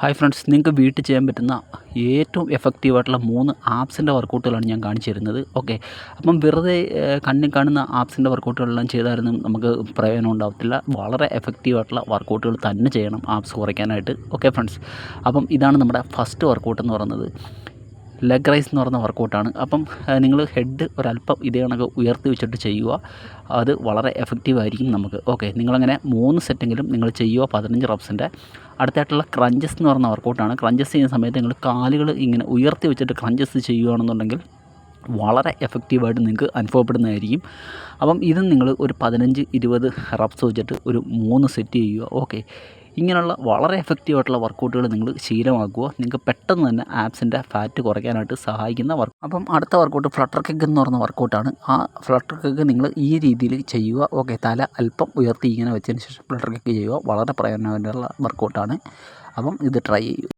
Hi friends, നിങ്ങൾക്ക് വീട്ടിൽ ചെയ്യാൻ പറ്റുന്ന ഏറ്റവും എഫക്റ്റീവായിട്ടുള്ള 3 ആപ്സിൻ്റെ വർക്കൗട്ടുകളാണ് ഞാൻ കാണിച്ചു തരുന്നത്. ഓക്കെ, അപ്പം വെറുതെ കണ്ണിൽ കാണുന്ന ആപ്സിൻ്റെ വർക്കൗട്ടുകളെല്ലാം ചെയ്താലും നമുക്ക് പ്രയോജനം ഉണ്ടാകത്തില്ല. വളരെ എഫക്റ്റീവായിട്ടുള്ള വർക്കൗട്ടുകൾ തന്നെ ചെയ്യണം ആപ്സ് കുറയ്ക്കാനായിട്ട്. ഓക്കെ ഫ്രണ്ട്സ്, അപ്പം ഇതാണ് നമ്മുടെ ഫസ്റ്റ് വർക്കൗട്ട് എന്ന് പറയുന്നത്. ലെഗ് റൈസ് എന്ന് പറയുന്ന വർക്കൗട്ടാണ്. അപ്പം നിങ്ങൾ ഹെഡ് ഒരല്പം ഇതേ കണക്ക് ഉയർത്തി വെച്ചിട്ട് ചെയ്യുക. അത് വളരെ എഫക്റ്റീവായിരിക്കും നമുക്ക്. ഓക്കെ, നിങ്ങളങ്ങനെ 3 സെറ്റെങ്കിലും നിങ്ങൾ ചെയ്യുക 15 റെപ്സിൻ്റെ. അടുത്തായിട്ടുള്ള ക്രഞ്ചസ് എന്ന് പറയുന്ന വർക്കൗട്ടാണ്. ക്രഞ്ചസ് ചെയ്യുന്ന സമയത്ത് നിങ്ങൾ കാലുകൾ ഇങ്ങനെ ഉയർത്തി വെച്ചിട്ട് ക്രഞ്ചസ് ചെയ്യുകയാണെന്നുണ്ടെങ്കിൽ വളരെ എഫക്റ്റീവായിട്ട് നിങ്ങൾക്ക് അനുഭവപ്പെടുന്നതായിരിക്കും. അപ്പം ഇത് നിങ്ങൾ ഒരു 15-20 റെപ്സ് വെച്ചിട്ട് ഒരു 3 സെറ്റ് ചെയ്യുക. ഓക്കെ, ഇങ്ങനെയുള്ള വളരെ എഫക്റ്റീവായിട്ടുള്ള വർക്കൗട്ടുകൾ നിങ്ങൾ ശീലമാക്കുക. നിങ്ങൾക്ക് പെട്ടെന്ന് തന്നെ ആപ്സിൻ്റെ ഫാറ്റ് കുറയ്ക്കാനായിട്ട് സഹായിക്കുന്ന അപ്പം അടുത്ത വർക്കൗട്ട് ഫ്ലട്ടർ കിക്ക് എന്ന് പറയുന്ന വർക്കൗട്ടാണ്. ആ ഫ്ലട്ടർ കിക്ക് നിങ്ങൾ ഈ രീതിയിൽ ചെയ്യുക. ഓക്കെ, തല അല്പം ഉയർത്തി ഇങ്ങനെ വെച്ചതിന് ശേഷം ഫ്ലട്ടർ കിക്ക് ചെയ്യുക. വളരെ പ്രയോജനമുള്ള വർക്കൗട്ടാണ്. അപ്പം ഇത് ട്രൈ ചെയ്യുക.